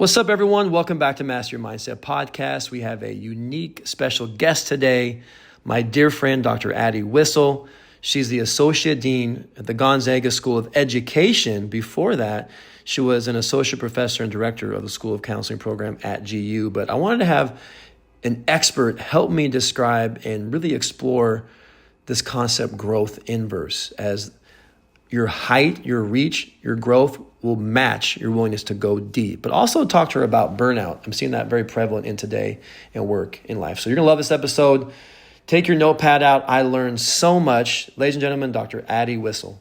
What's up, everyone? Welcome back to Master Your Mindset Podcast. We have a unique special guest today, my dear friend, Dr. Addy Wissel. She's the Associate Dean at the Gonzaga School of Education. Before that, she was an Associate Professor and Director of the School of Counseling program at GU. But I wanted to have an expert help me describe and really explore this concept growth inverse, as your height, your reach, your growth will match your willingness to go deep. But also talk to her about burnout. I'm seeing that very prevalent in today and work in life. So you're going to love this episode. Take your notepad out. I learned so much. Ladies and gentlemen, Dr. Addy Wissel.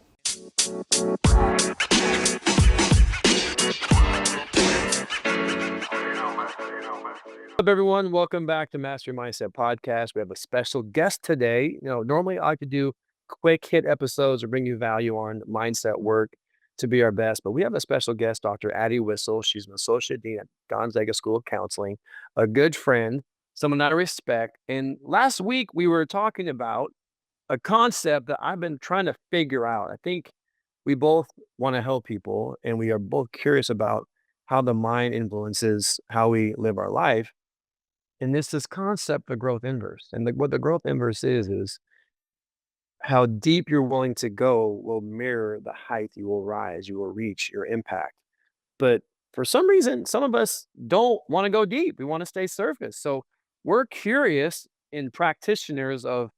What's up, everyone? Welcome back to Master Your Mindset Podcast. We have a special guest today. Normally I like to do quick hit episodes or bring you value on mindset work to be our best. But we have a special guest, Dr. Addy Wissel. She's an associate dean at Gonzaga School of Counseling, a good friend, someone that I respect. And last week we were talking about a concept that I've been trying to figure out. I think we both want to help people, and we are both curious about how the mind influences how we live our life. And this concept of growth inverse. And what the growth inverse is how deep you're willing to go will mirror the height you will rise, you will reach your impact. But for some reason, some of us don't want to go deep. We want to stay surface. So we're curious in practitioners of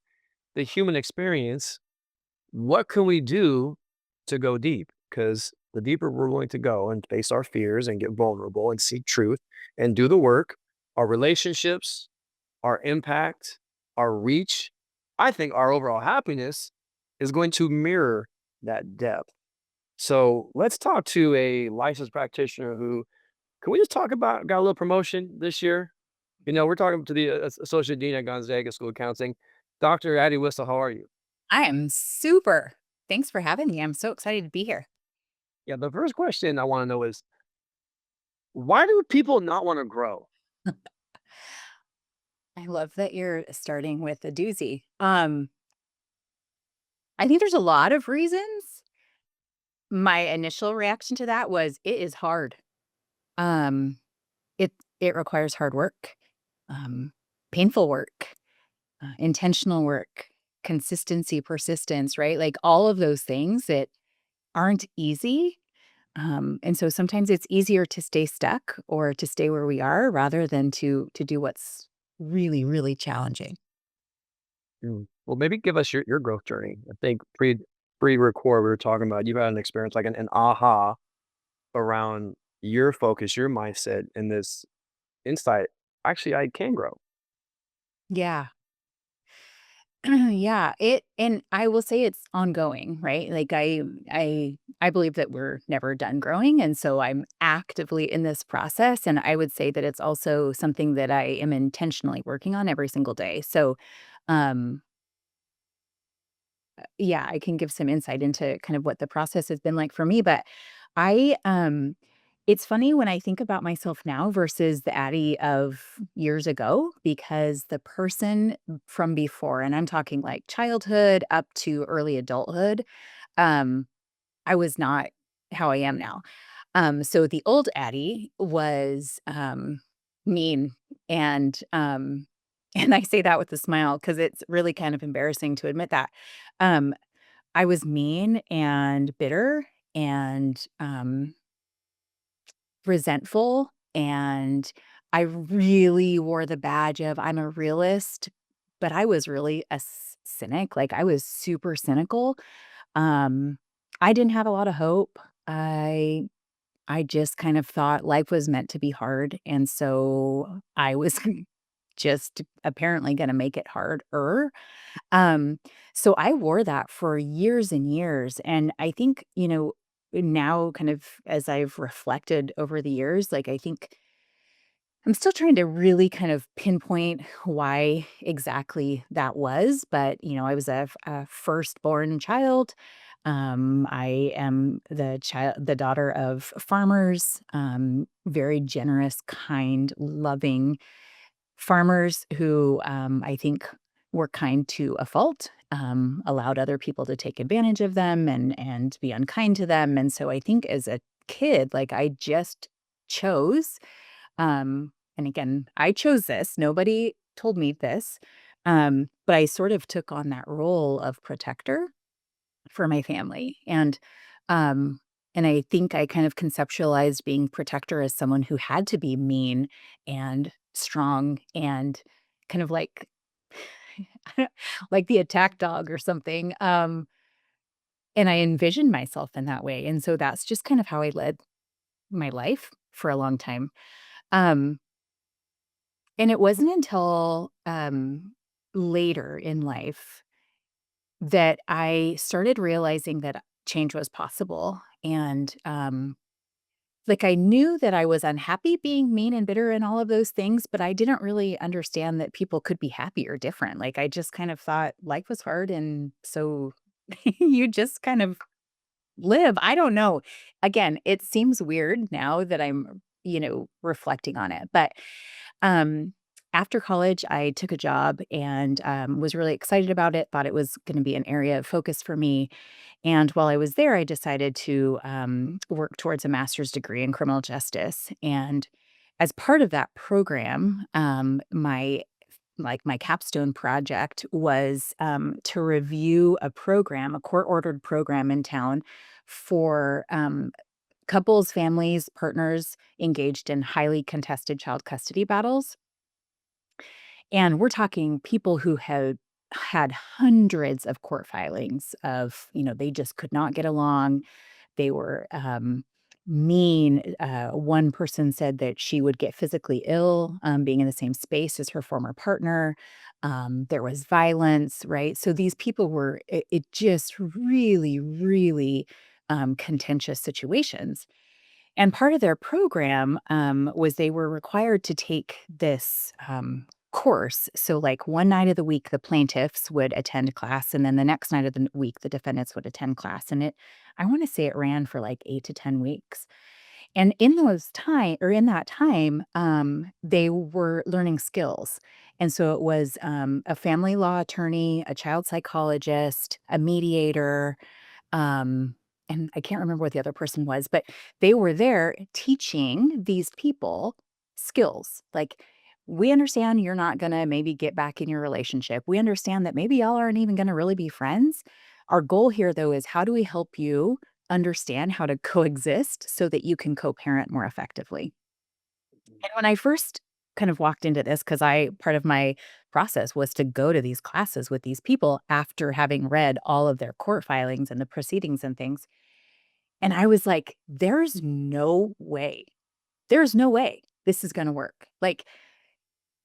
the human experience. What can we do to go deep? Because the deeper we're willing to go and face our fears and get vulnerable and seek truth and do the work, our relationships, our impact, our reach, I think our overall happiness is going to mirror that depth. So let's talk to a licensed practitioner who, can we just talk about, got a little promotion this year? We're talking to the Associate Dean at Gonzaga School of Counseling, Dr. Addy Wissel. How are you? I am super. Thanks for having me. I'm so excited to be here. Yeah, the first question I want to know is, why do people not want to grow? I love that you're starting with a doozy. I think there's a lot of reasons. My initial reaction to that was it is hard. Um, it requires hard work, um, painful work, intentional work, consistency, persistence, right? Like all of those things that aren't easy. And so sometimes it's easier to stay stuck or to stay where we are rather than to do what's really, really challenging. Well, maybe give us your growth journey. I think pre-record, we were talking about you've had an experience like an aha around your focus, your mindset, and this insight. Actually, I can grow. Yeah. Yeah, and I will say it's ongoing, right? Like I believe that we're never done growing, and so I'm actively in this process, and I would say that it's also something that I am intentionally working on every single day. So, um yeah, I can give some insight into kind of what the process has been like for me, but I it's funny when I think about myself now versus the Addie of years ago because the person from before, and I'm talking like childhood up to early adulthood, um, I was not how I am now. So the old Addie was mean and and I say that with a smile because it's really kind of embarrassing to admit that. Um, I was mean and bitter and resentful, and I really wore the badge of I'm a realist, but I was really a cynic. Like I was super cynical. Um, I didn't have a lot of hope. I just kind of thought life was meant to be hard, and so I was just apparently going to make it harder. Um, so I wore that for years and years, and I think, now kind of as I've reflected over the years, like, I think I'm still trying to really kind of pinpoint why exactly that was, but, I was a firstborn child. I am the daughter of farmers, very generous, kind, loving farmers who, I think were kind to a fault, allowed other people to take advantage of them and be unkind to them, and so I think as a kid, like, I just chose. And again, I chose this. Nobody told me this. But I sort of took on that role of protector for my family. Um, and I think I kind of conceptualized being protector as someone who had to be mean and strong and kind of like like the attack dog or something. And I envisioned myself in that way. And so that's just kind of how I led my life for a long time. Um, and it wasn't until later in life that I started realizing that change was possible. And like I knew that I was unhappy being mean and bitter and all of those things, but I didn't really understand that people could be happy or different. Like I just kind of thought life was hard. And so you just kind of live. I don't know. Again, it seems weird now that I'm reflecting on it. But um, after college, I took a job and was really excited about it, thought it was going to be an area of focus for me. And while I was there, I decided to work towards a master's degree in criminal justice. And as part of that program, my capstone project was to review a program, a court ordered program in town for couples, families, partners engaged in highly contested child custody battles. And we're talking people who had had hundreds of court filings of they just could not get along. They were mean. One person said that she would get physically ill being in the same space as her former partner. There was violence, right? So these people it just really, really contentious situations. And part of their program, was they were required to take this, course. So, like, one night of the week, the plaintiffs would attend class, and then the next night of the week, the defendants would attend class, and I wanna say it ran for, like, 8 to 10 weeks. And in that time, they were learning skills. And so it was, a family law attorney, a child psychologist, a mediator, um, and I can't remember what the other person was, but they were there teaching these people skills. Like, we understand you're not gonna maybe get back in your relationship. We understand that maybe y'all aren't even gonna really be friends. Our goal here, though, is how do we help you understand how to coexist so that you can co-parent more effectively? And when I first kind of walked into this, because I part of my process was to go to these classes with these people after having read all of their court filings and the proceedings and things. And I was like, there's no way this is gonna work. Like,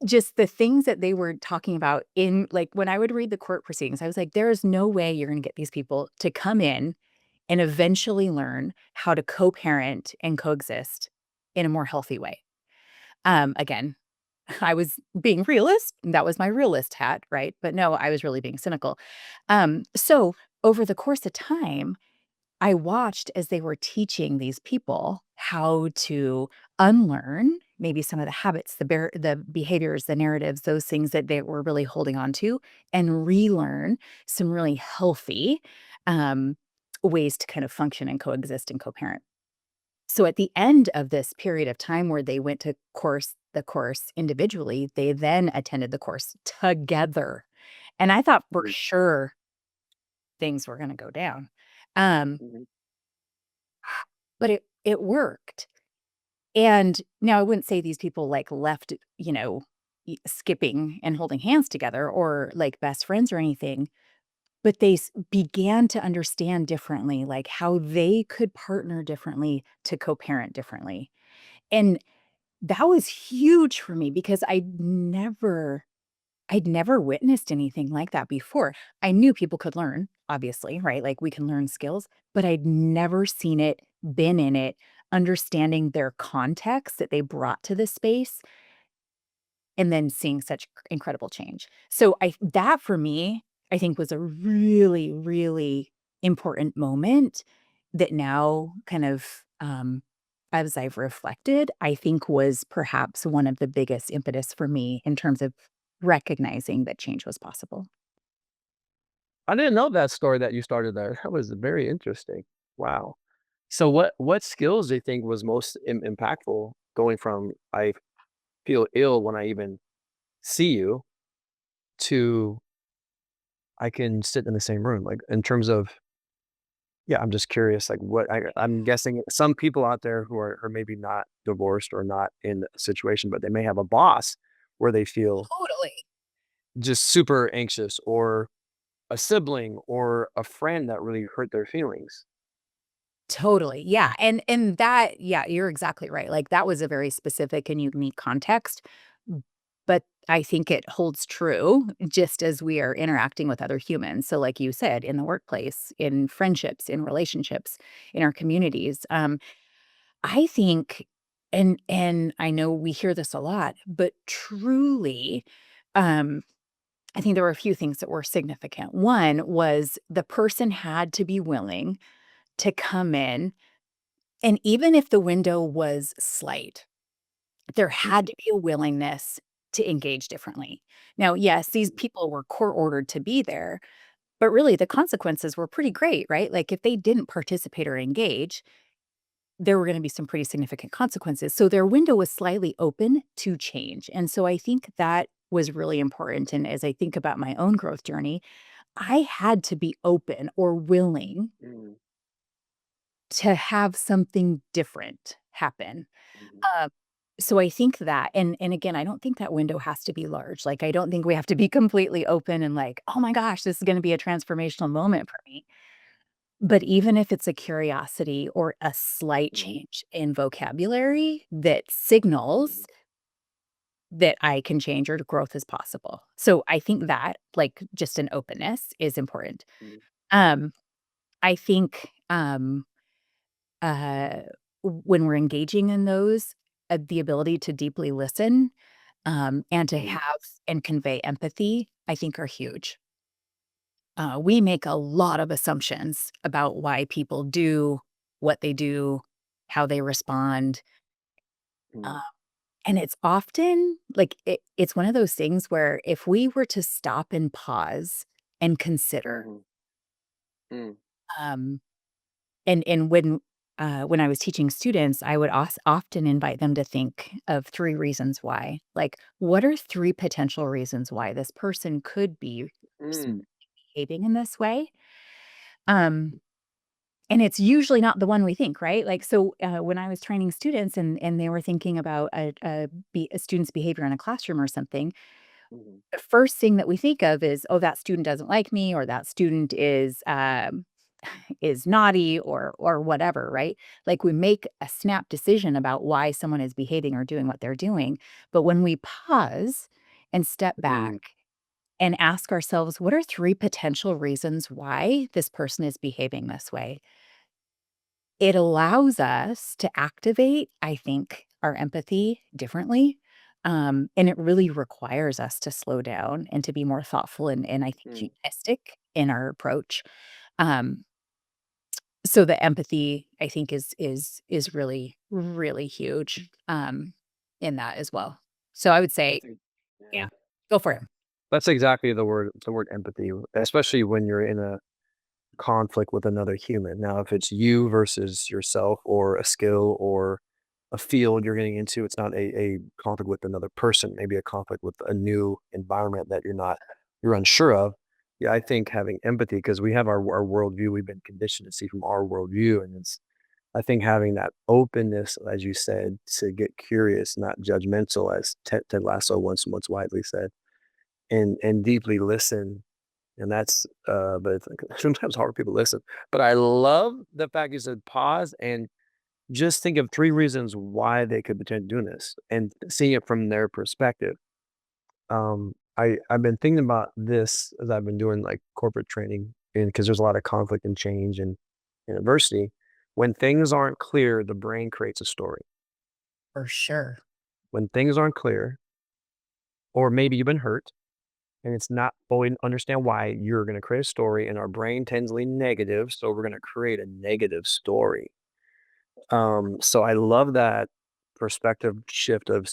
just the things that they were talking about in like, when I would read the court proceedings, I was like, there is no way you're gonna get these people to come in and eventually learn how to co-parent and coexist in a more healthy way. Again, I was being realist, that was my realist hat, right? But no, I was really being cynical. So over the course of time, I watched as they were teaching these people how to unlearn maybe some of the habits, the behaviors, the narratives, those things that they were really holding on to, and relearn some really healthy um, ways to kind of function and coexist and co-parent. So at the end of this period of time where they went to the course individually, they then attended the course together. And I thought for Mhm, sure things were gonna go down. Um, mhm. but it worked. And now I wouldn't say these people like left skipping and holding hands together or like best friends or anything, but they began to understand differently, like how they could partner differently to co-parent differently. And that was huge for me because I'd never witnessed anything like that before. I knew people could learn, obviously, right? Like we can learn skills, but I'd never seen it, been in it, understanding their context that they brought to this space and then seeing such incredible change. So that for me, I think was a really, really important moment that now kind of as I've reflected, I think was perhaps one of the biggest impetus for me in terms of recognizing that change was possible. I didn't know that story that you started there. That was very interesting. Wow. So what skills do you think was most impactful going from I feel ill when I even see you to I can sit in the same room? Like in terms of yeah, I'm just curious, like what I'm guessing some people out there who are maybe not divorced or not in a situation, but they may have a boss where they feel Totally. just super anxious or a sibling or a friend that really hurt their feelings. Totally, yeah, and that yeah, you're exactly right, like, that was a very specific and unique context, but I think it holds true just as we are interacting with other humans, so like you said, in the workplace, in friendships, in relationships, in our communities, I think and I know we hear this a lot, but truly, um, I think there were a few things that were significant. One was the person had to be willing to come in, and even if the window was slight, there had Mhm, to be a willingness to engage differently. Now, yes, these mhm, people were court ordered to be there, but really the consequences were pretty great, right? Like if they didn't participate or engage, there were gonna be some pretty significant consequences. So their window was slightly open to change. And so I think that was really important. And as I think about my own growth journey, I had to be open or willing mhm, to have something different happen. mhm, Uh, so I think that and again, I don't think that window has to be large. Like, I don't think we have to be completely open and like, "Oh my gosh, this is gonna be a transformational moment for me." But even if it's a curiosity or a slight mhm, change in vocabulary that mhm, signals that I can change or growth is possible. So I think that, like, just an openness is important. mhm, Um, I think, uh, when we're engaging in those, the ability to deeply listen, and to mhm, have and convey empathy, I think are huge. We make a lot of assumptions about why people do what they do, how they respond, uh, mhm, and it's often like it's one of those things where if we were to stop and pause and consider, mhm, mhm, um, and when I was teaching students, I would often invite them to think of 3 reasons why. Like, what are 3 potential reasons why this person could be mm, behaving in this way? Um, and it's usually not the one we think, right? Like, so, when I was training students and they were thinking about a student's behavior in a classroom or something, mhm, the first thing that we think of is, "Oh, that student doesn't like me," or "That student is naughty," or whatever, right? Like, we make a snap decision about why someone is behaving or doing what they're doing, but when we pause and step back mhm, and ask ourselves, "What are 3 potential reasons why this person is behaving this way?" It allows us to activate, I think, our empathy differently, and it really requires us to slow down and to be more thoughtful and I think mm. humanistic in our approach. Um, so the empathy, I think, is really, really huge, in that as well. So I would say That's a yeah, yeah. go for it. That's exactly the word empathy, especially when you're in a conflict with another human. Now, if it's you versus yourself or a skill or a field you're getting into, it's not a conflict with another person, maybe a conflict with a new environment that you're unsure of. Yeah, I think having empathy because we have our worldview, we've been conditioned to see from our worldview, and it's I think having that openness, as you said, to get curious, not judgmental, as Ted Lasso once widely said, and deeply listen and that's, but it's like sometimes hard for people to listen. But I love the fact you said pause and just think of 3 reasons why they could potentially doing this and seeing it from their perspective. I've been thinking about this as I've been doing like corporate training and because there's a lot of conflict and change in adversity. When things aren't clear, the brain creates a story. For sure. When things aren't clear, or maybe you've been hurt and it's not fully understand why, you're gonna create a story, and our brain tends to lean negative, so we're gonna create a negative story. So I love that perspective shift of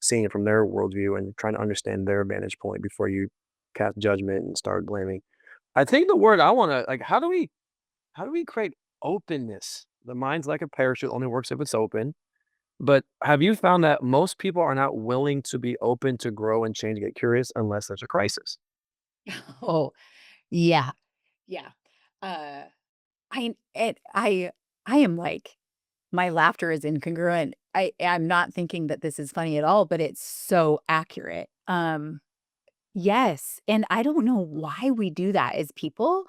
seeing it from their worldview and trying to understand their vantage point before you cast judgment and start blaming. I think the word I wanna like, how do we create openness? The mind's like a parachute, only works if it's open. But have you found that most people are not willing to be open to grow and change and get curious unless there's a crisis? Oh, yeah, yeah. Uh, I am like my laughter is incongruent. I'm not thinking that this is funny at all, but it's so accurate. Yes, and I don't know why we do that as people,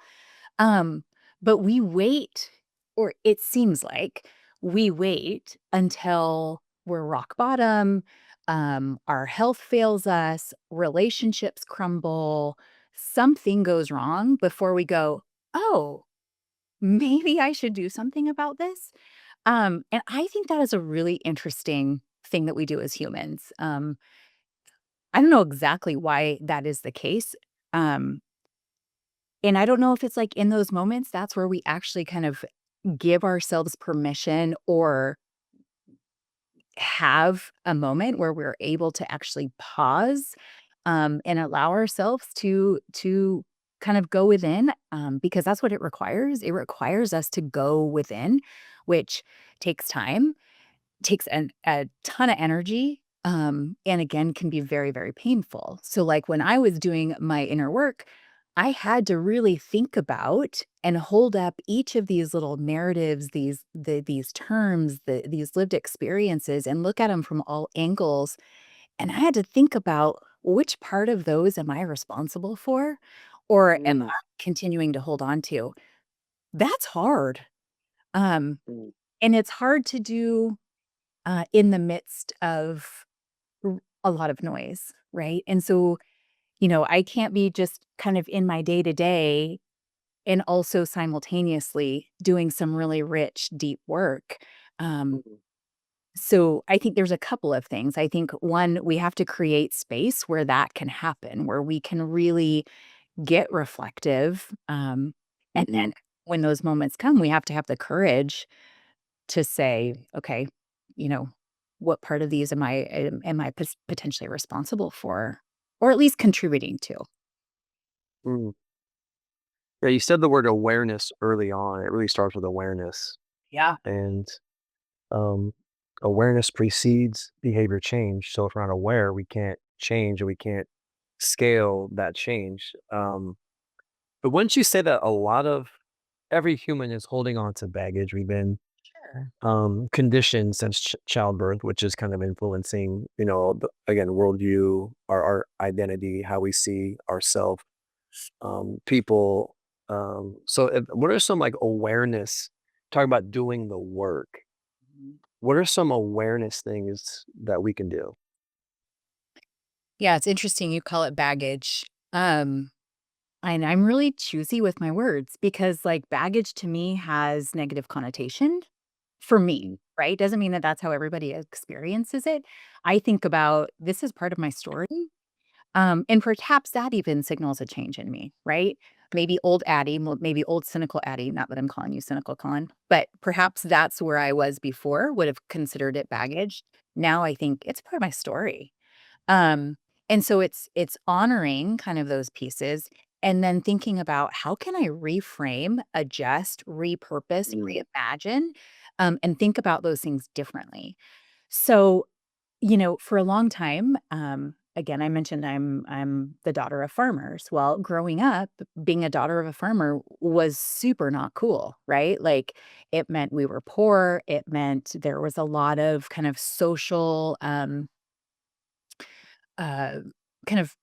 um, but we wait, or it seems like we wait until we're rock bottom, our health fails us, relationships crumble, something goes wrong before we go, "Oh, maybe I should do something about this?" And I think that is a really interesting thing that we do as humans. I don't know exactly why that is the case. Um, and I don't know if it's like in those moments, that's where we actually kind of give ourselves permission or have a moment where we're able to actually pause, and allow ourselves to kind of go within, because that's what it requires. It requires us to go within, which takes time, takes a ton of energy, and again, can be very, very painful. So, like, when I was doing my inner work, I had to really think about and hold up each of these little narratives, these terms, these lived experiences, and look at them from all angles, and I had to think about which part of those am I responsible for, or am Mm, I continuing to hold on to? That's hard, um, mm, and it's hard to do in the midst of a lot of noise, right? And so, I can't be just kind of in my day to day and also simultaneously doing some really rich, deep work. Um, mm, so I think there's a couple of things. I think one, we have to create space where that can happen, where we can really get reflective. And then when those moments come, we have to have the courage to say, "Okay, you know, what part of these am I potentially responsible for, or at least contributing to?" mm. Yeah, you said the word awareness early on. It really starts with awareness. Yeah. And um, awareness precedes behavior change. So if we're not aware, we can't change or we can't scale that change. But wouldn't you say that a lot of every human is holding on to baggage? We've been Sure. conditioned since childbirth, which is kind of influencing, again, worldview, our identity, how we see ourselves, people. What are some like awareness? Talk about doing the work. Mhm. What are some awareness things that we can do? Yeah, it's interesting you call it baggage. Um, and I'm really choosy with my words because, like, baggage to me has negative connotation for me, Mm, right? Doesn't mean that that's how everybody experiences it. I think about this is part of my story. And perhaps that even signals a change in me, right? Maybe old Addie, maybe old cynical Addie, not that I'm calling you cynical, Colin, but perhaps that's where I was before, would have considered it baggage. Now I think it's part of my story. Um, and so it's honoring kind of those pieces and then thinking about how can I reframe, adjust, repurpose, mm, reimagine, and think about those things differently. So for a long time, again, I mentioned I'm the daughter of farmers. Well, growing up, being a daughter of a farmer was super not cool, right? Like it meant we were poor. It meant there was a lot of kind of social, uh, kind of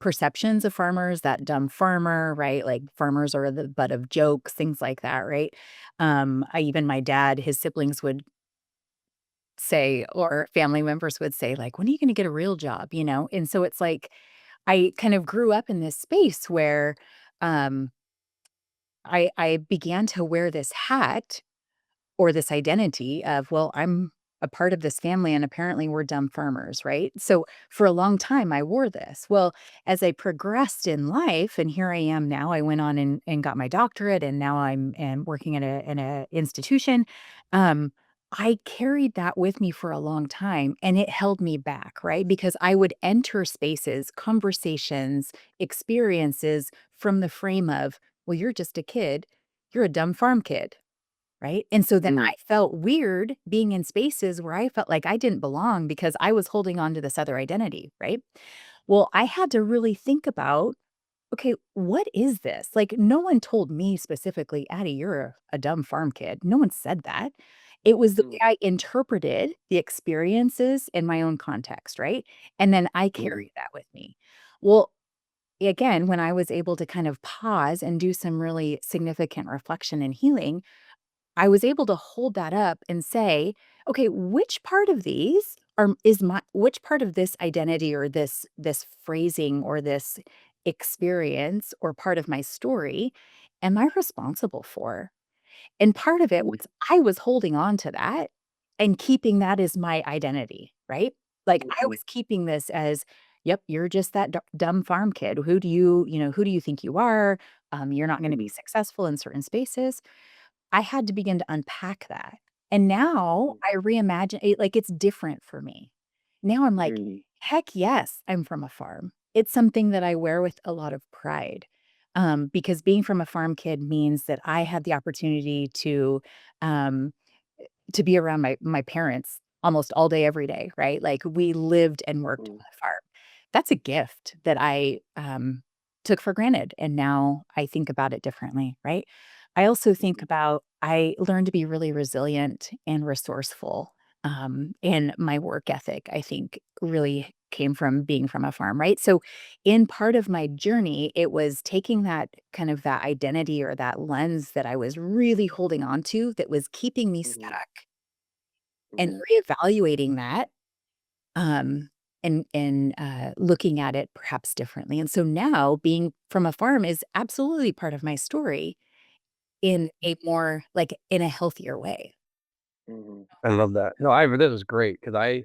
perceptions of farmers, that dumb farmer, right? Like farmers are the butt of jokes, things like that, right? Even my dad, his siblings would say, or family members would say, like, "When are you gonna get a real job?" You know? And so it's like, I kind of grew up in this space where, um, I began to wear this hat or this identity of, well, I'm a part of this family and apparently we're dumb farmers, right? So for a long time, I wore this. Well, as I progressed in life, and here I am now, I went on and got my doctorate, and now I'm working in a institution. Um, I carried that with me for a long time and it held me back, right? Because I would enter spaces, conversations, experiences from the frame of, well, you're just a kid. You're a dumb farm kid, right? And so then Mm, I felt weird being in spaces where I felt like I didn't belong because I was holding on to this other identity, right? Well, I had to really think about, okay, what is this? Like, no one told me specifically, Addie, you're a dumb farm kid. No one said that. It was the way mm, I interpreted the experiences in my own context, right? And then I mm, carry that with me. Well, again, when I was able to kind of pause and do some really significant reflection and healing, I was able to hold that up and say, okay, which part of these are is my which part of this identity or this phrasing or this experience or part of my story am I responsible for? And part of it mm, was I was holding on to that and keeping that as my identity, right? Like I mhm, was keeping this as, yep, you're just that dumb farm kid. Who do you think you are? You're not going to be mm, successful in certain spaces. I had to begin to unpack that. And now mm, I reimagine it like it's different for me. Now I'm like, mm, heck yes, I'm from a farm. It's something that I wear with a lot of pride. Because being from a farm kid means that I had the opportunity um, to be around my parents almost all day, every day, right? Like, we lived and worked mm, on a farm. That's a gift that I, took for granted, and now I think about it differently, right? I also think mhm, about I learned to be really resilient and resourceful, and my work ethic, I think, really came from being from a farm, right? So, in part of my journey, it was taking that kind of that identity or that lens that I was really holding on to that was keeping me mhm, stuck and mhm, reevaluating that, um, and looking at it perhaps differently. And so now being from a farm is absolutely part of my story in a more like, in a healthier way. mhm. I love that. No, I this was great because I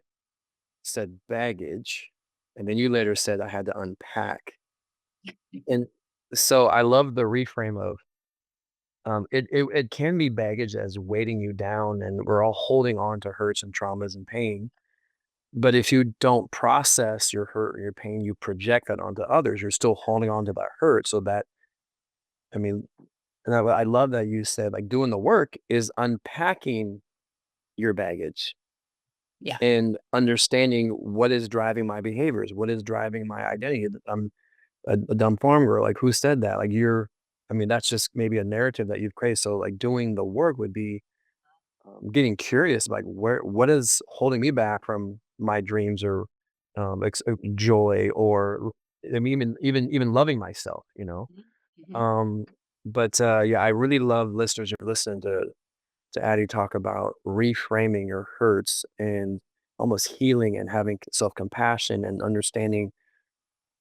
said baggage, and then you later said I had to unpack. And so I love the reframe of it can be baggage as weighting you down, and we're all holding on to hurts and traumas and pain. But if you don't process your hurt or your pain, you project that onto others. You're still holding on to that hurt. So that I mean, and I love that you said like doing the work is unpacking your baggage Yeah. and understanding what is driving my behaviors, what is driving my identity. That I'm a dumb farm girl. Like who said that? Like you're. I mean, that's just maybe a narrative that you've created. So like doing the work would be getting curious, like what is holding me back from my dreams or joy or I mean, even loving myself, you know. Mhm. Mhm. Um, but yeah, I really love listeners who are listening to Addie talk about reframing your hurts and almost healing and having self compassion and understanding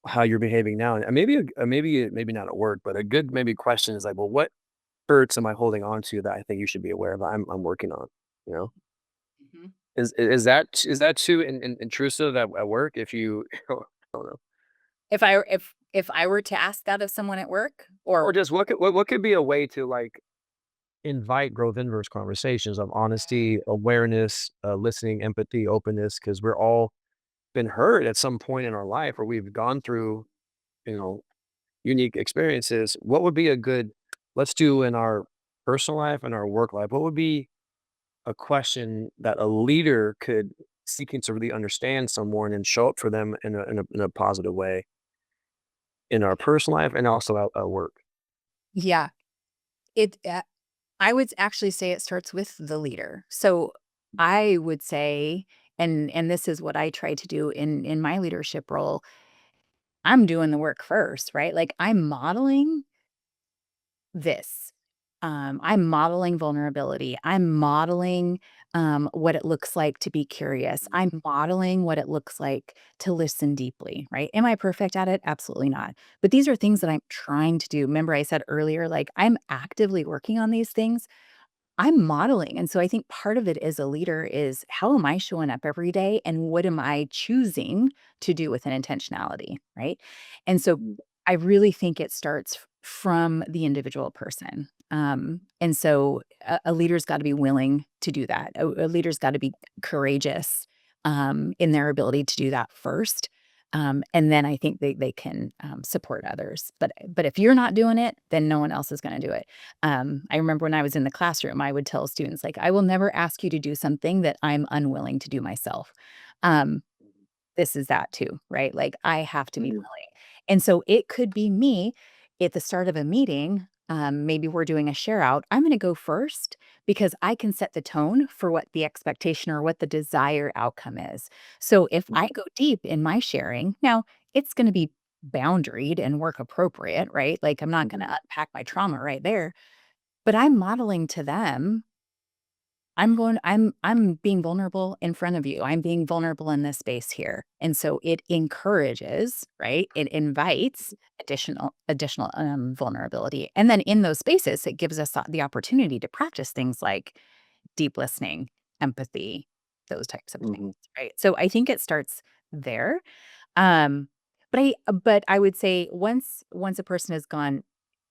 how you're behaving now. And maybe not at work, but a good maybe question is like, well, what hurts am I holding on to that I think you should be aware of? I'm working on, you know. Mhm. Is that too intrusive at work if you I don't know. If I were to ask that of someone at work Or or just what could be a way to, like, invite growth inverse conversations of honesty, awareness, listening, empathy, openness, because 'cause we're all been hurt at some point in our life where we've gone through, you know, unique experiences. What would be a good let's do in our personal life and our work life, what would be a question that a leader could seeking to really understand someone and show up for them in a positive way in our personal life and also at work. yeah, it I would actually say it starts with the leader. So I would say, and this is what I try to do in my leadership role, I'm doing the work first, right? Like I'm modeling this. I'm modeling vulnerability. I'm modeling what it looks like to be curious. I'm modeling what it looks like to listen deeply, right? Am I perfect at it? Absolutely not. But these are things that I'm trying to do. Remember, I said earlier, like I'm actively working on these things. I'm modeling, and so I think part of it as a leader is how am I showing up every day and what am I choosing to do with an intentionality, right? And so Mhm, I really think it starts from the individual person. And so a leader's got to be willing to do that. A leader's got to be courageous in their ability to do that first. And then I think they can, support others. But if you're not doing it, then no one else is gonna do it. I remember when I was in the classroom, I would tell students, like, "I will never ask you to do something that I'm unwilling to do myself." Um, this is that too, right? Like, I have to be Mhm. willing. And so it could be me at the start of a meeting, maybe we're doing a share out. I'm gonna go first because I can set the tone for what the expectation or what the desired outcome is. So if I Mhm. go deep in my sharing, now it's gonna be boundaried and work appropriate, right? Like, I'm not Mhm. gonna unpack my trauma right there, but I'm modeling to them I'm being vulnerable in front of you. I'm being vulnerable in this space here. And so it encourages, right? It invites additional vulnerability. And then in those spaces, it gives us the opportunity to practice things like deep listening, empathy, those types of things, Mhm. right? So I think it starts there. Um, but I would say once a person has gone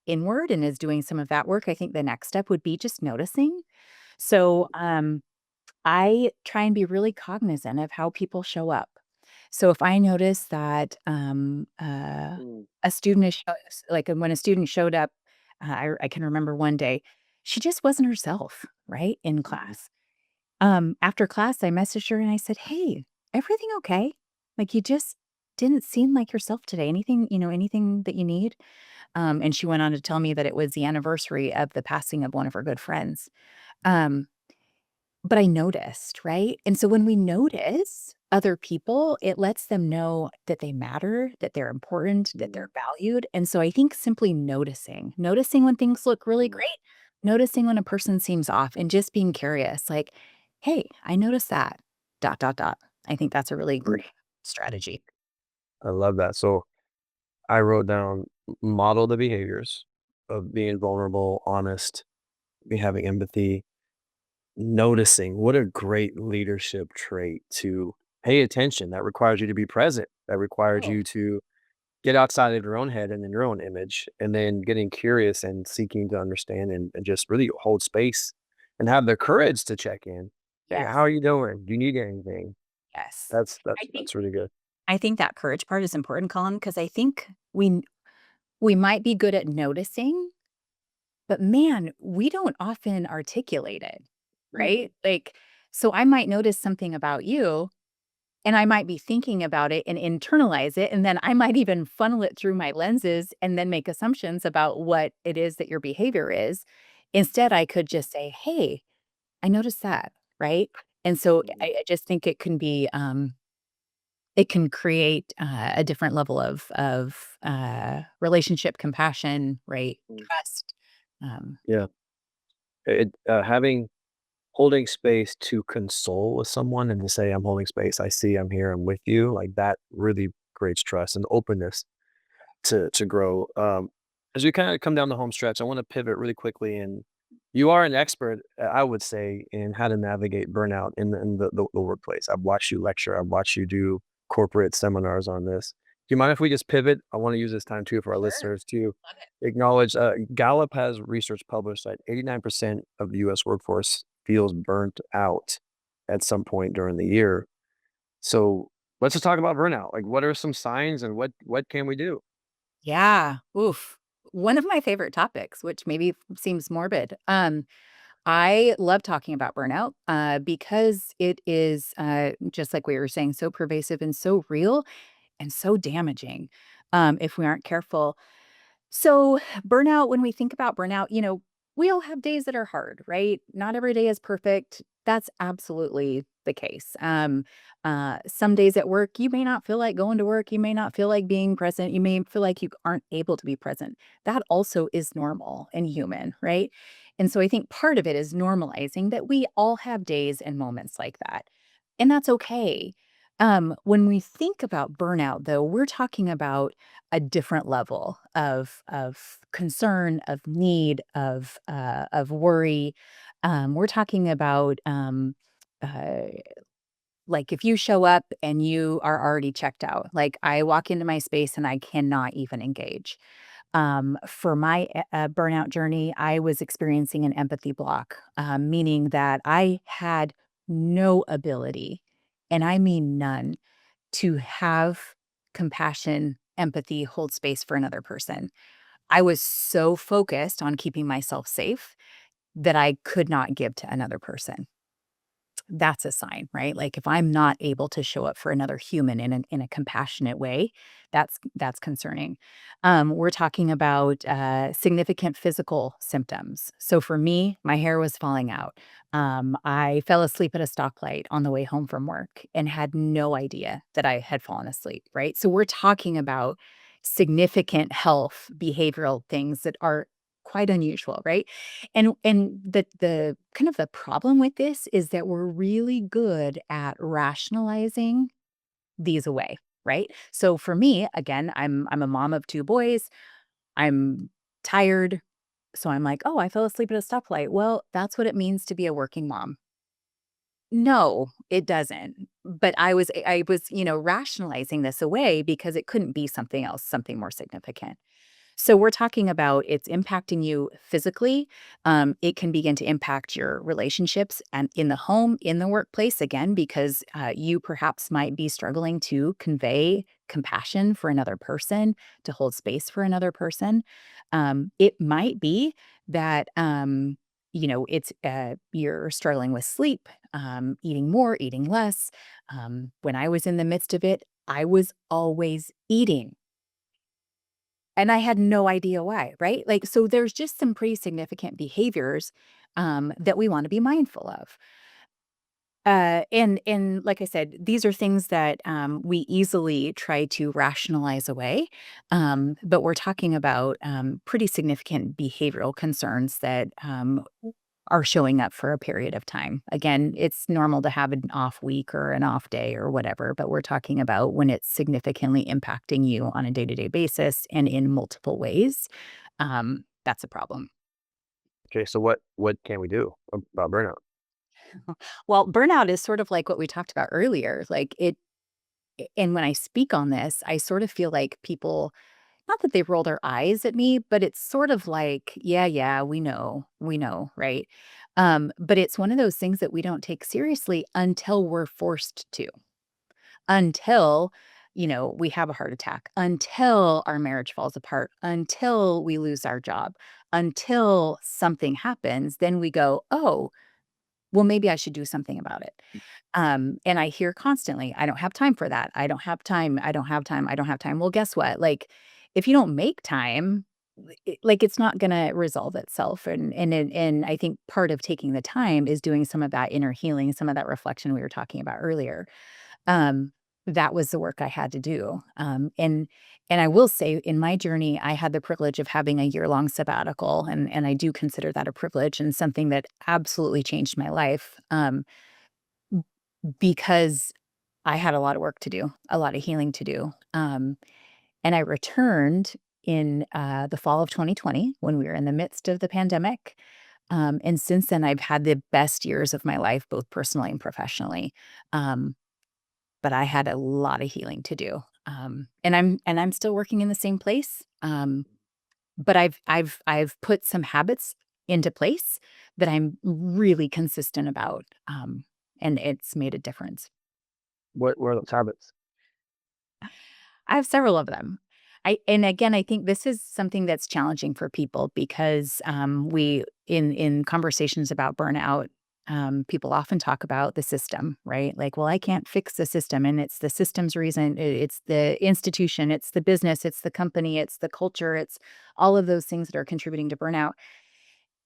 inward and is doing some of that work, I think the next step would be just noticing. So, I try and be really cognizant of how people show up. So if I notice that, Mm. a student is like, when a student showed up, I can remember one day, she just wasn't herself, right, in Mhm. class. After class, I messaged her and I said, "Hey, everything okay? Like, you just didn't seem like yourself today. Anything that you need?" And she went on to tell me that it was the anniversary of the passing of one of her good friends. Um but I noticed, right? And so when we notice other people, it lets them know that they matter, that they're important, that Mhm. they're valued. And so I think simply noticing when things look really Mhm. great, noticing when a person seems off, and just being curious, like, hey, I noticed that, dot, dot, dot. I think that's a really Mm. great strategy. I love that. So I wrote down model the behaviors of being vulnerable, honest, be having empathy, noticing. What a great leadership trait to pay attention. That requires you to be present. That requires Oh, you to get outside of your own head and in your own image, and then getting curious and seeking to understand and just really hold space and have the courage to check in. Hey, how yes, are you doing? Do you need anything? yes. That's I that's think that's really good. I think that courage part is important, Colin, because I think we might be good at noticing. But man, we don't often articulate it, Mhm. right? Like, so I might notice something about you and I might be thinking about it and internalize it. And then I might even funnel it through my lenses and then make assumptions about what it is that your behavior is. Instead, I could just say, hey, I noticed that, right? And so Mhm. I just think it can create a different level of relationship, compassion, right? Mm. Trust. Um, Yeah. Having holding space to console with someone and to say, "I'm holding space. I see. I'm here. I'm with you." Like that really creates trust and openness to grow. As we kind of come down the home stretch, I want to pivot really quickly. And you are an expert, I would say, in how to navigate burnout in the workplace. I've watched you lecture. I've watched you do corporate seminars on this. Do you mind if we just pivot? I want to use this time too for our Sure. listeners to Love it. acknowledge. Gallup has research published that 89% of the U.S. workforce feels burnt out at some point during the year. So let's just talk about burnout. Like, what are some signs, and what can we do? Yeah. Oof. One of my favorite topics, which maybe seems morbid. I love talking about burnout because it is, just like we were saying, so pervasive and so real and so damaging if we aren't careful. So, burnout, when we think about burnout, we all have days that are hard, right? Not every day is perfect. That's absolutely the case. Some days at work, you may not feel like going to work. You may not feel like being present. You may feel like you aren't able to be present. That also is normal and human, right? And so I think part of it is normalizing that we all have days and moments like that. And that's okay. When we think about burnout, though, we're talking about a different level of concern, of need, of worry. We're talking about uh, like if you show up and you are already checked out. Like I walk into my space and I cannot even engage. For my burnout journey, I was experiencing an empathy block, meaning that I had no ability, and I mean none, to have compassion, empathy, hold space for another person. I was so focused on keeping myself safe that I could not give to another person. That's a sign, right? Like, if I'm not able to show up for another human in a compassionate way, that's concerning. We're talking about, significant physical symptoms. So for me, my hair was falling out. I fell asleep at a stoplight on the way home from work and had no idea that I had fallen asleep, right? So we're talking about significant health behavioral things that are quite unusual, right? And the kind of the problem with this is that we're really good at rationalizing these away, right? So for me, again, I'm a mom of 2 boys. I'm tired, so I'm like, "Oh, I fell asleep at a stoplight." Well, that's what it means to be a working mom. No, it doesn't. But I was rationalizing this away because it couldn't be something else, something more significant. So we're talking about it's impacting you physically. It can begin to impact your relationships and in the home, in the workplace, again, because you perhaps might be struggling to convey compassion for another person, to hold space for another person. It might be that, it's you're struggling with sleep, eating more, eating less. When I was in the midst of it, I was always eating. And I had no idea why, right? Like, so there's just some pretty significant behaviors, that we wanna be mindful of. And like I said, these are things that, we easily try to rationalize away, but we're talking about, pretty significant behavioral concerns that, are showing up for a period of time. Again, it's normal to have an off week or an off day or whatever, but we're talking about when it's significantly impacting you on a day-to-day basis and in multiple ways, that's a problem. Okay, so what can we do about burnout? Well, burnout is sort of like what we talked about earlier, like, and when I speak on this, I sort of feel like people not that they roll their eyes at me, but it's sort of like, "Yeah, yeah, we know, right?" But it's one of those things that we don't take seriously until we're forced to, until, we have a heart attack, until our marriage falls apart, until we lose our job, until something happens, then we go, "Oh, well, maybe I should do something about it." And I hear constantly, "I don't have time for that. I don't have time. I don't have time. I don't have time." Well, guess what? Like, if you don't make time, like, it's not gonna resolve itself. And I think part of taking the time is doing some of that inner healing, some of that reflection we were talking about earlier. Um, that was the work I had to do. And I will say in my journey, I had the privilege of having a year-long sabbatical, and I do consider that a privilege and something that absolutely changed my life, because I had a lot of work to do, a lot of healing to do. And I returned in, the fall of 2020 when we were in the midst of the pandemic. And since then, I've had the best years of my life, both personally and professionally. Um, but I had a lot of healing to do. And I'm still working in the same place. But I've put some habits into place that I'm really consistent about. And it's made a difference. What are those habits? I have several of them. And again, I think this is something that's challenging for people because, we in conversations about burnout, people often talk about the system, right? Like, "Well, I can't fix the system, and it's the system's reason it's the institution, it's the business, it's the company, it's the culture, it's all of those things that are contributing to burnout."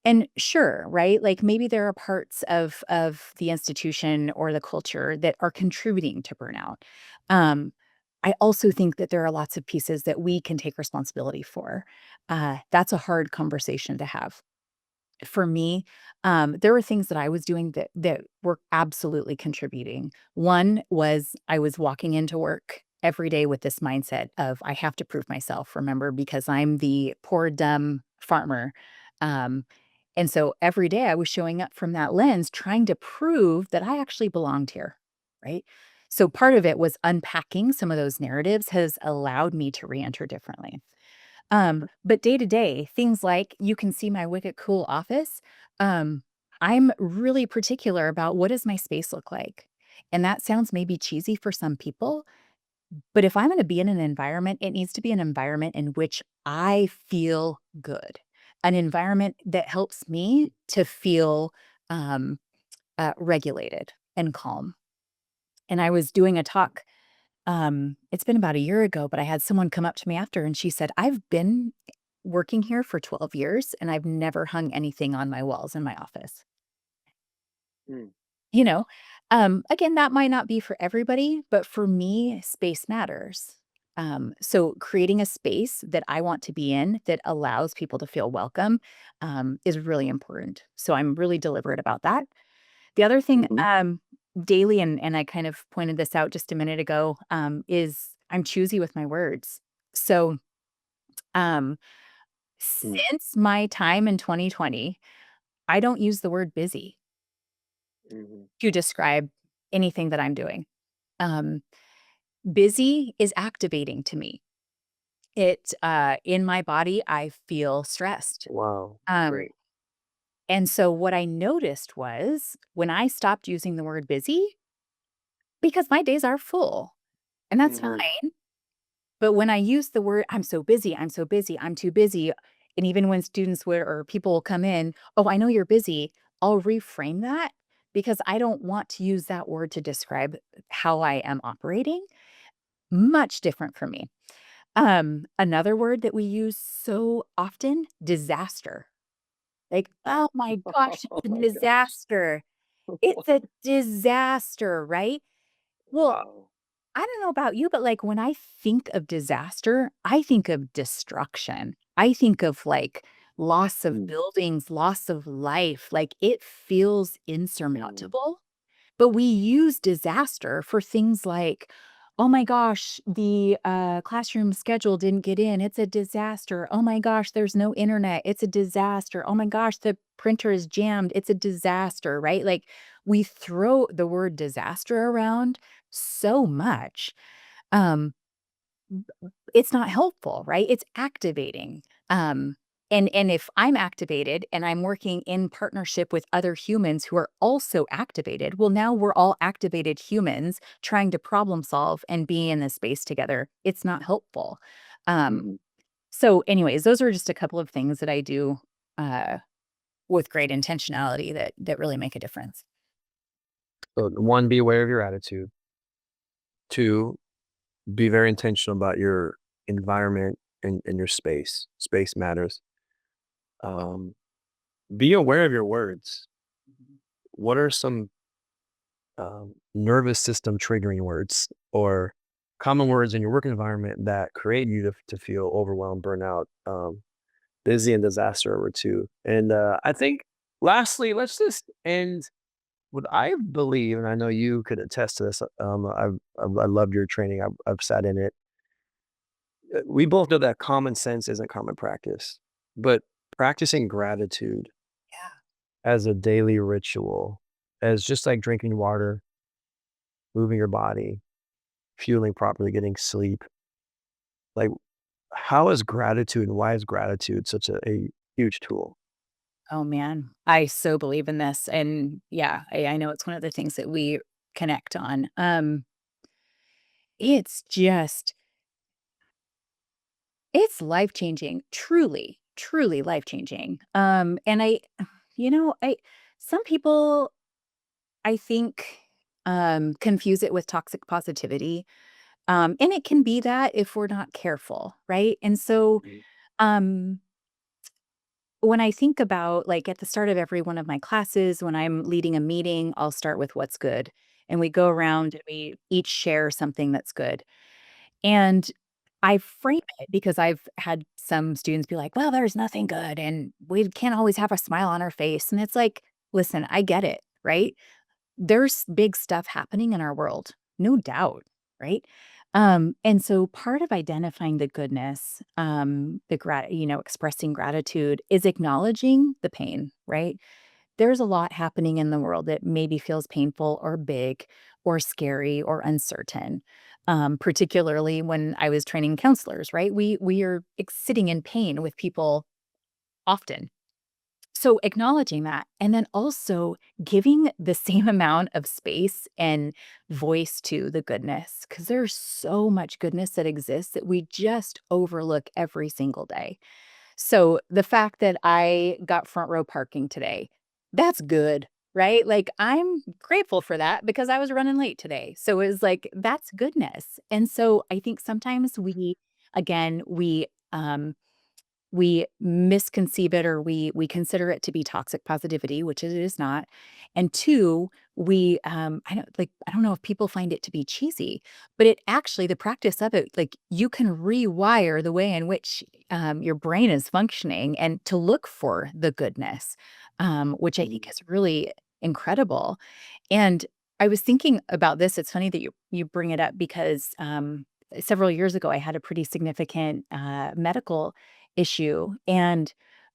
And sure, right? Like, maybe there are parts of the institution or the culture that are contributing to burnout. Um, I also think that there are lots of pieces that we can take responsibility for. That's a hard conversation to have. For me, there were things that I was doing that were absolutely contributing. One was I was walking into work every day with this mindset of, "I have to prove myself," remember, because I'm the poor, dumb farmer. Um, and so every day I was showing up from that lens, trying to prove that I actually belonged here, right? So part of it was unpacking some of those narratives has allowed me to reenter differently. But day to day, things like you can see my Wicked Cool office. Um, I'm really particular about what does my space look like. And that sounds maybe cheesy for some people, But if I'm gonna be in an environment, it needs to be an environment in which I feel good, an environment that helps me to feel, um, regulated and calm. And I was doing a talk, it's been about a year ago, but I had someone come up to me after and she said, "I've been working here for 12 years and I've never hung anything on my walls in my office." Mm, You know? Again, that might not be for everybody, but for me, space matters. So creating a space that I want to be in that allows people to feel welcome, is really important. So I'm really deliberate about that. The other thing, mhm, daily, and I kind of pointed this out just a minute ago, is I'm choosy with my words. So, um, mm, since my time in 2020, I don't use the word busy mhm, to describe anything that I'm doing. Um, Busy is activating to me. In my body, I feel stressed. wow, Um, great. and so what I noticed was when I stopped using the word busy, because my days are full, and that's Mhm, fine. But when I use the word, I'm so busy, I'm so busy, I'm too busy. And even when students would or people will come in, oh, I know you're busy. I'll reframe that because I don't want to use that word to describe how I am operating. Much different for me. Another word that we use so often, disaster. Like, "Oh my gosh, oh it's a my gosh. disaster. It's a disaster," right? Well, Wow. I don't know about you, but, like, when I think of disaster, I think of destruction. I think of, like, loss of Mm, buildings, loss of life, like, it feels mm, insurmountable. But we use disaster for things like, "Oh my gosh, the, classroom schedule didn't get in. It's a disaster. Oh my gosh, there's no internet. It's a disaster. Oh my gosh, the printer is jammed. It's a disaster," right? Like, we throw the word disaster around so much. Um, it's not helpful, right? It's activating. And if I'm activated and I'm working in partnership with other humans who are also activated, well, now we're all activated humans trying to problem solve and be in this space together. It's not helpful. Um, mhm. so, anyways, those are just a couple of things that I do uh, with great intentionality that really make a difference. So, 1, be aware of your attitude. 2, be very intentional about your environment and your space. Space matters. Um, be aware of your words. What are some nervous system triggering words or common words in your work environment that create you to feel overwhelmed, burnout, busy, and disaster over two? And I think, lastly, let's just end what I believe, and I know you could attest to this. I loved your training. I've sat in it. We both know that common sense isn't common practice, but practicing gratitude Yeah. as a daily ritual, as just like drinking water, moving your body, fueling properly, getting sleep. Like, how is gratitude and why is gratitude such a huge tool? Oh, man. I so believe in this. And yeah, I know it's one of the things that we connect on. It's just it's life-changing, truly, truly life-changing. And I some people, I think, confuse it with toxic positivity, and it can be that if we're not careful, right? And so, Mhm, um, when I think about, like, at the start of every one of my classes, when I'm leading a meeting, I'll start with what's good, and we go around and we each share something that's good. And I frame it because I've had some students be like, "Well, there's nothing good, and we can't always have a smile on our face." And it's like, listen, I get it, right? There's big stuff happening in our world, no doubt, right? And so part of identifying the goodness, expressing gratitude is acknowledging the pain, right? There's a lot happening in the world that maybe feels painful or big or scary or uncertain. Particularly when I was training counselors, right? We are sitting in pain with people often. So acknowledging that, and then also giving the same amount of space and voice to the goodness, because there's so much goodness that exists that we just overlook every single day. So the fact that I got front row parking today, that's good, right? Like, I'm grateful for that because I was running late today. So it was like, that's goodness. And so I think sometimes again, we misconceive it, or we consider it to be toxic positivity, which it is not. And 2, I don't know if people find it to be cheesy, but it actually, the practice of it, like, you can rewire the way in which, your brain is functioning and to look for the goodness, which I think is really incredible. And I was thinking about this, it's funny that you bring it up because, several years ago, I had a pretty significant, medical issue, and,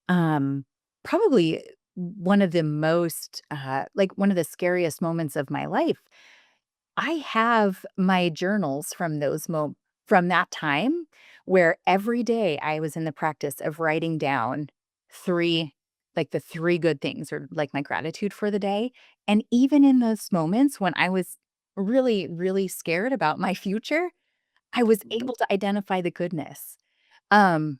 um, probably one of the most, like, one of the scariest moments of my life. I have my journals from from that time, where every day I was in the practice of writing down 3, like, the 3 good things, or, like, my gratitude for the day, and even in those moments when I was really, really scared about my future, I was able to identify the goodness. Um,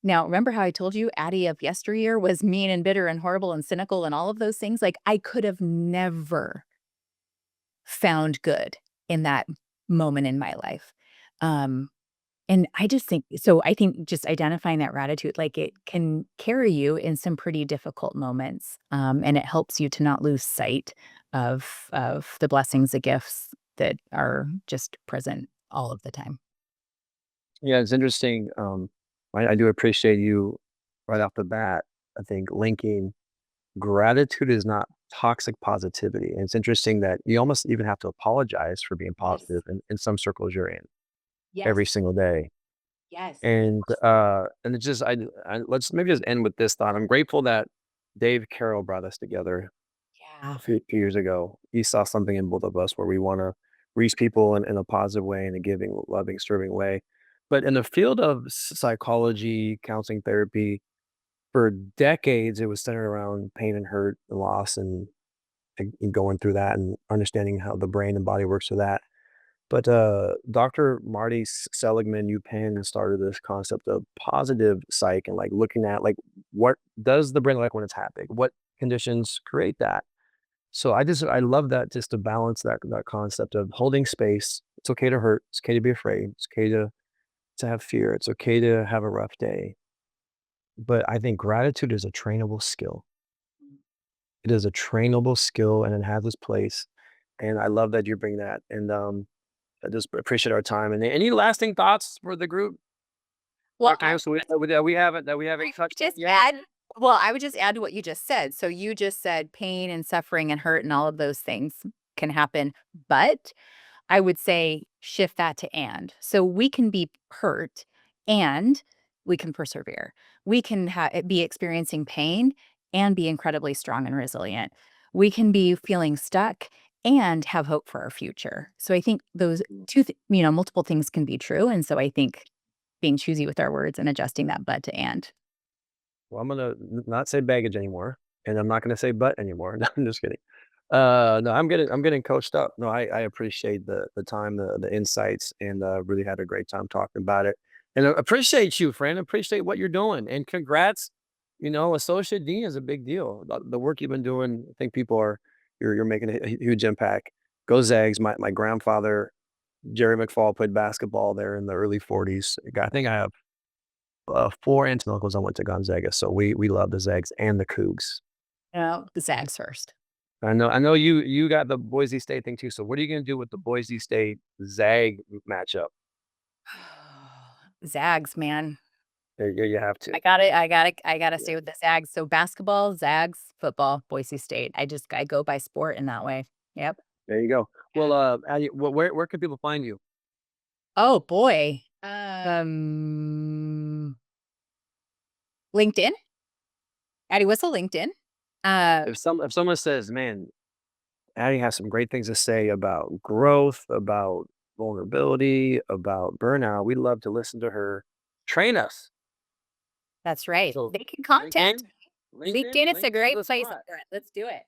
Now, remember how I told you Addie of yesteryear was mean and bitter and horrible and cynical and all of those things? Like, I could have never found good in that moment in my life. Um, and I just think, so I think just identifying that gratitude, like, it can carry you in some pretty difficult moments, and it helps you to not lose sight of the blessings, the gifts that are just present all of the time. Yeah, it's interesting. I do appreciate you right off the bat. I think linking gratitude is not toxic positivity. And it's interesting that you almost even have to apologize for being Yes. positive in some circles you're in every Yes. single day. Yes. And it's just I let's maybe just end with this thought. I'm grateful that Dave Carroll brought us together Yeah. a few years ago. He saw something in both of us where we want to reach people in a positive way, in a giving, loving, serving way. But in the field of psychology, counseling, therapy, for decades, it was centered around pain and hurt and loss and going through that and understanding how the brain and body works through that. But Dr. Marty Seligman, UPenn, started this concept of positive psych and like looking at like what does the brain like when it's happy? What conditions create that? So I love that, just to balance that concept of holding space. It's okay to hurt. It's okay to be afraid. It's okay to have fear. It's okay to have a rough day. But I think gratitude is a trainable skill. It is a trainable skill and it has its place. And I love that you bring that. And I just appreciate our time. And any lasting thoughts for the group? Well, Okay, so we haven't I touched on just yet. add well, I would just add to what you just said. So you just said pain and suffering and hurt and all of those things can happen, but I would say shift that to "and." So we can be hurt and we can persevere. We can be experiencing pain and be incredibly strong and resilient. We can be feeling stuck and have hope for our future. So I think those multiple things can be true. And so I think being choosy with our words and adjusting that "but" to "and." Well, I'm gonna not say baggage anymore, and I'm not gonna say but anymore. No, I'm just kidding. No, I'm getting coached up. No, I appreciate the time, the insights, and really had a great time talking about it. And I appreciate you, friend. Appreciate what you're doing, and congrats. Associate dean is a big deal. The work you've been doing, I think people are you're making a huge impact. Go Zags! My grandfather Jerry McFall played basketball there in the early '40s. I think I have 4 aunts and uncles that went to Gonzaga, so we love the Zags and the Cougs. The Zags first. I know you got the Boise State thing too, so what are you gonna do with the Boise State Zag matchup? Zags, man. You have to. I gotta Yeah, stay with the Zags. So basketball, Zags, football, Boise State. I go by sport in that way. Yep. there you go. Well, Yeah. where can people find you? Oh, boy. LinkedIn, Addy Wissel, LinkedIn. Uh, If someone says, "Man, Addie has some great things to say about growth, about vulnerability, about burnout," we'd love to listen to her. Train us. that's right. So, They can contact LinkedIn? me. LinkedIn, LinkedIn is a LinkedIn's great the place spot. for it. Let's do it.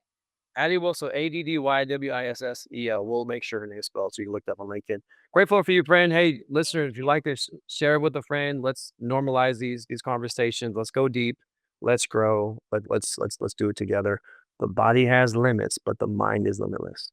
Addy Wissel, Addywissel. We'll make sure her name's spelled so you can look that up on LinkedIn. Grateful for you, friend. Hey, listeners, if you like this, share it with a friend. Let's normalize these conversations. Let's go deep. Let's grow. Let's do it together. The body has limits, but the mind is limitless.